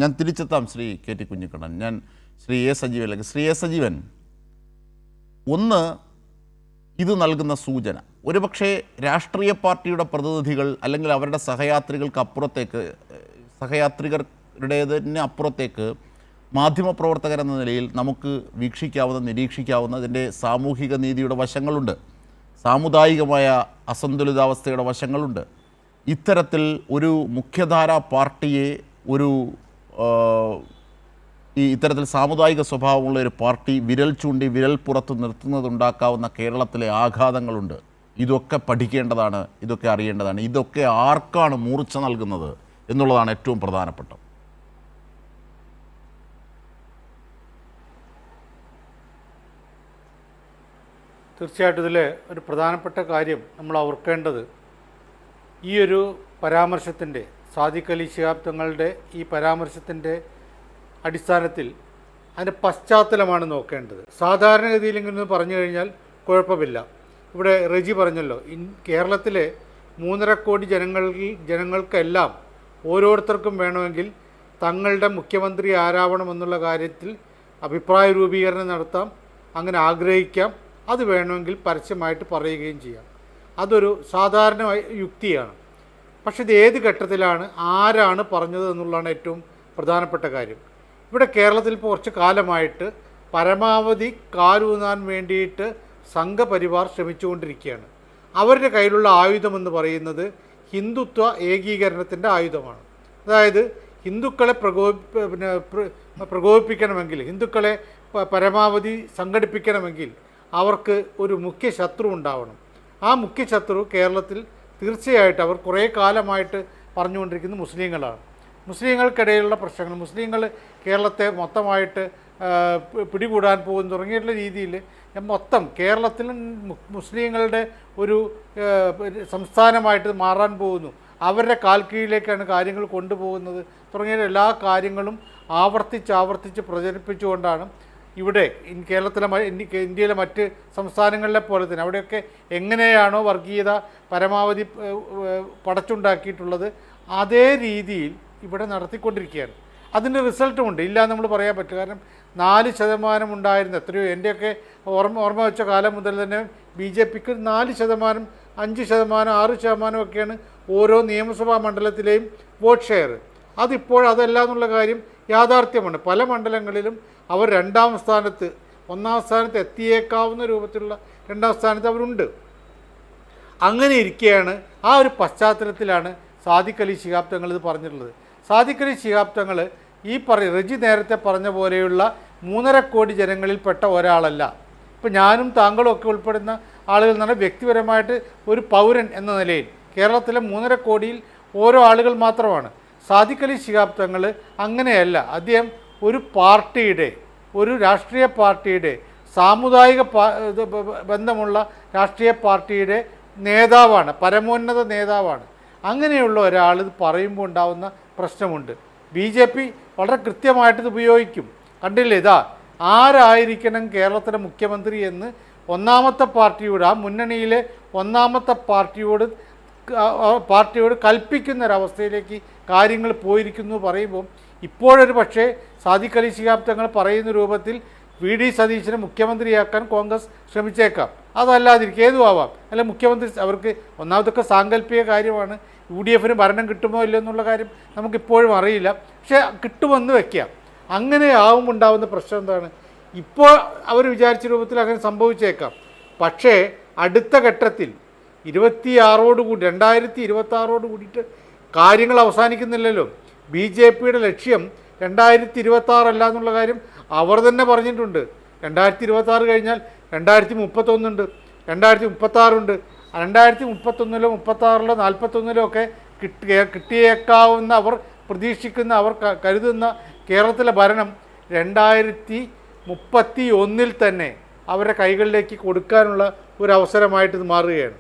ഞാൻ തിരിച്ചെത്താം Shri K T Kunhikannan. ഞാൻ ശ്രീ എ സജീവനിലേക്ക്. ശ്രീ എ സജീവൻ, ഒന്ന്, ഇത് നൽകുന്ന സൂചന ഒരുപക്ഷെ രാഷ്ട്രീയ പാർട്ടിയുടെ പ്രതിനിധികൾ അല്ലെങ്കിൽ അവരുടെ സഹയാത്രികരുടേതിന് അപ്പുറത്തേക്ക് മാധ്യമപ്രവർത്തകരെന്ന നിലയിൽ നമുക്ക് വീക്ഷിക്കാവുന്ന, നിരീക്ഷിക്കാവുന്ന ഇതിൻ്റെ സാമൂഹിക നീതിയുടെ വശങ്ങളുണ്ട്, സാമുദായികമായ അസന്തുലിതാവസ്ഥയുടെ വശങ്ങളുണ്ട്. ഇത്തരത്തിൽ ഒരു മുഖ്യധാരാ പാർട്ടിയെ ഇത്തരത്തിൽ സാമുദായിക സ്വഭാവമുള്ള ഒരു പാർട്ടി വിരൽ ചൂണ്ടി വിരൽ പുറത്ത് നിർത്തുന്നതുണ്ടാക്കാവുന്ന കേരളത്തിലെ ആഘാതങ്ങളുണ്ട്. ഇതൊക്കെ പഠിക്കേണ്ടതാണ്, ഇതൊക്കെ അറിയേണ്ടതാണ്. ഇതൊക്കെ ആർക്കാണ് മൂർച്ച നൽകുന്നത് എന്നുള്ളതാണ് ഏറ്റവും പ്രധാനപ്പെട്ടത്. തീർച്ചയായിട്ടും ഇതിൽ ഒരു പ്രധാനപ്പെട്ട കാര്യം നമ്മൾ ഓർക്കേണ്ടത്, ഈ ഒരു പരാമർശത്തിൻ്റെ, സാദിഖ് അലി ശിഹാബ് തങ്ങളുടെ ഈ പരാമർശത്തിൻ്റെ അടിസ്ഥാനത്തിൽ അതിൻ്റെ പശ്ചാത്തലമാണ് നോക്കേണ്ടത്. സാധാരണഗതിയിൽ ഇങ്ങനെ പറഞ്ഞു കഴിഞ്ഞാൽ കുഴപ്പമില്ല. ഇവിടെ റെജി പറഞ്ഞല്ലോ, കേരളത്തിലെ 3.5 കോടി ജനങ്ങൾക്കെല്ലാം ഓരോരുത്തർക്കും വേണമെങ്കിൽ തങ്ങളുടെ മുഖ്യമന്ത്രി ആരാവണമെന്നുള്ള കാര്യത്തിൽ അഭിപ്രായ രൂപീകരണം നടത്താം, അങ്ങനെ ആഗ്രഹിക്കാം, അത് വേണമെങ്കിൽ പരസ്യമായിട്ട് പറയുകയും ചെയ്യാം. അതൊരു സാധാരണ യുക്തിയാണ്. പക്ഷേ ഇത് ഏത് ഘട്ടത്തിലാണ്, ആരാണ് പറഞ്ഞത് എന്നുള്ളതാണ് ഏറ്റവും പ്രധാനപ്പെട്ട കാര്യം. ഇവിടെ കേരളത്തിൽ ഇപ്പോൾ കുറച്ച് കാലമായിട്ട് പരമാവധി കാലൂന്നാൻ വേണ്ടിയിട്ട് സംഘപരിവാർ ശ്രമിച്ചുകൊണ്ടിരിക്കുകയാണ്. അവരുടെ കയ്യിലുള്ള ആയുധമെന്ന് പറയുന്നത് ഹിന്ദുത്വ ഏകീകരണത്തിൻ്റെ ആയുധമാണ്. അതായത് ഹിന്ദുക്കളെ പ്രകോപിപ്പിക്കണമെങ്കിൽ, ഹിന്ദുക്കളെ പരമാവധി സംഘടിപ്പിക്കണമെങ്കിൽ അവർക്ക് ഒരു മുഖ്യ ശത്രു ഉണ്ടാവണം. ആ മുഖ്യ ശത്രു കേരളത്തിൽ തീർച്ചയായിട്ടും അവർ കുറേ കാലമായിട്ട് പറഞ്ഞുകൊണ്ടിരിക്കുന്നത് മുസ്ലിങ്ങളാണ്. മുസ്ലിങ്ങൾക്കിടയിലുള്ള പ്രശ്നങ്ങൾ, മുസ്ലിങ്ങൾ കേരളത്തെ മൊത്തമായിട്ട് പിടികൂടാൻ പോകും തുടങ്ങിയിട്ടുള്ള രീതിയിൽ മൊത്തം കേരളത്തിൽ മുസ്ലിങ്ങളുടെ ഒരു സംസ്ഥാനമായിട്ട് മാറാൻ പോകുന്നു, അവരുടെ കാൽക്കീഴിലേക്കാണ് കാര്യങ്ങൾ കൊണ്ടുപോകുന്നത് തുടങ്ങിയ എല്ലാ കാര്യങ്ങളും ആവർത്തിച്ച് പ്രചരിപ്പിച്ചുകൊണ്ടാണ് ഇവിടെ കേരളത്തിലെ ഇന്ത്യയിലെ മറ്റ് സംസ്ഥാനങ്ങളിലെ പോലെ തന്നെ അവിടെയൊക്കെ എങ്ങനെയാണോ വർഗീയത പരമാവധി പടച്ചുണ്ടാക്കിയിട്ടുള്ളത് അതേ രീതിയിൽ ഇവിടെ നടത്തിക്കൊണ്ടിരിക്കുകയാണ്. അതിൻ്റെ റിസൾട്ടുമുണ്ട്, ഇല്ല നമ്മൾ പറയാൻ പറ്റും. കാരണം 4% ഉണ്ടായിരുന്ന, എത്രയോ എൻ്റെയൊക്കെ ഓർമ്മ വെച്ച കാലം മുതൽ തന്നെ BJPക്ക് 4%, 5%, 6% ഒക്കെയാണ് ഓരോ നിയമസഭാ മണ്ഡലത്തിലെയും വോട്ട് ഷെയർ. അതല്ല എന്നുള്ള കാര്യം യാഥാർത്ഥ്യമാണ്. പല മണ്ഡലങ്ങളിലും അവർ 2ാം സ്ഥാനത്ത്, 1ാം സ്ഥാനത്ത് എത്തിയേക്കാവുന്ന രൂപത്തിലുള്ള 2ാം സ്ഥാനത്ത് അവരുണ്ട്. അങ്ങനെ ഇരിക്കുകയാണ്. ആ ഒരു പശ്ചാത്തലത്തിലാണ് സാദിഖ് അലി ശിഹാബ് തങ്ങൾ ഇത് പറഞ്ഞിട്ടുള്ളത്. സാദിഖ് അലി ശിഹാബ് തങ്ങൾ റെജി നേരത്തെ പറഞ്ഞ പോലെയുള്ള 3.5 കോടി ജനങ്ങളിൽപ്പെട്ട ഒരാളല്ല. ഇപ്പം ഞാനും താങ്കളും ഒക്കെ ഉൾപ്പെടുന്ന ആളുകൾ എന്ന് പറഞ്ഞാൽ വ്യക്തിപരമായിട്ട് ഒരു പൗരൻ എന്ന നിലയിൽ കേരളത്തിലെ 3.5 കോടിയിൽ ഓരോ ആളുകൾ മാത്രമാണ്. സാദിഖ് അലി ശിഹാബ് തങ്ങൾ അങ്ങനെയല്ല. അദ്ദേഹം ഒരു പാർട്ടിയുടെ, ഒരു രാഷ്ട്രീയ പാർട്ടിയുടെ, സാമുദായിക ബന്ധമുള്ള രാഷ്ട്രീയ പാർട്ടിയുടെ നേതാവാണ്, പരമോന്നത നേതാവാണ്. അങ്ങനെയുള്ള ഒരാൾ ഇത് പറയുമ്പോൾ ഉണ്ടാകുന്ന പ്രശ്നമുണ്ട്. BJP വളരെ കൃത്യമായിട്ടിത് ഉപയോഗിക്കും. കണ്ടില്ലേ, ഇതാ ആരായിരിക്കണം കേരളത്തിലെ മുഖ്യമന്ത്രി എന്ന് ഒന്നാമത്തെ പാർട്ടിയോട്, ആ മുന്നണിയിലെ ഒന്നാമത്തെ പാർട്ടിയോട് കൽപ്പിക്കുന്ന ഒരവസ്ഥയിലേക്ക് കാര്യങ്ങൾ പോയിരിക്കുന്നു പറയുമ്പോൾ ഇപ്പോഴൊരു പക്ഷേ സാദിഖ് അലി ശിഹാബ് തങ്ങൾ പറയുന്ന രൂപത്തിൽ VD സതീശനെ മുഖ്യമന്ത്രിയാക്കാൻ കോൺഗ്രസ് ശ്രമിച്ചേക്കാം. അതല്ലാതിരിക്കും, ഏതും ആവാം. അല്ല, മുഖ്യമന്ത്രി അവർക്ക് ഒന്നാമതൊക്കെ സാങ്കല്പിക കാര്യമാണ്. UDFന് ഭരണം കിട്ടുമോ ഇല്ലയോ എന്നുള്ള കാര്യം നമുക്കിപ്പോഴും അറിയില്ല. പക്ഷേ കിട്ടുമെന്ന് വയ്ക്കാം. അങ്ങനെ ഉണ്ടാവുന്ന പ്രശ്നം എന്താണ്? ഇപ്പോൾ അവർ വിചാരിച്ച രൂപത്തിൽ അങ്ങനെ സംഭവിച്ചേക്കാം. പക്ഷേ അടുത്ത ഘട്ടത്തിൽ 2026 കൂടിയിട്ട് കാര്യങ്ങൾ അവസാനിക്കുന്നില്ലല്ലോ. BJPയുടെ ലക്ഷ്യം 2026 അല്ല എന്നുള്ള കാര്യം അവർ തന്നെ പറഞ്ഞിട്ടുണ്ട്. 2026 കഴിഞ്ഞാൽ 2031 ഉണ്ട്, 2036 ഉണ്ട്. 2031-ലോ 36-ലോ 41-ലോ ഒക്കെ കിട്ടിയേക്കാവുന്ന, അവർ പ്രതീക്ഷിക്കുന്ന, അവർ കരുതുന്ന കേരളത്തിലെ ഭരണം 2031-ൽ തന്നെ അവരുടെ കൈകളിലേക്ക് കൊടുക്കാനുള്ള ഒരു അവസരമായിട്ട് ഇത് മാറുകയാണ്.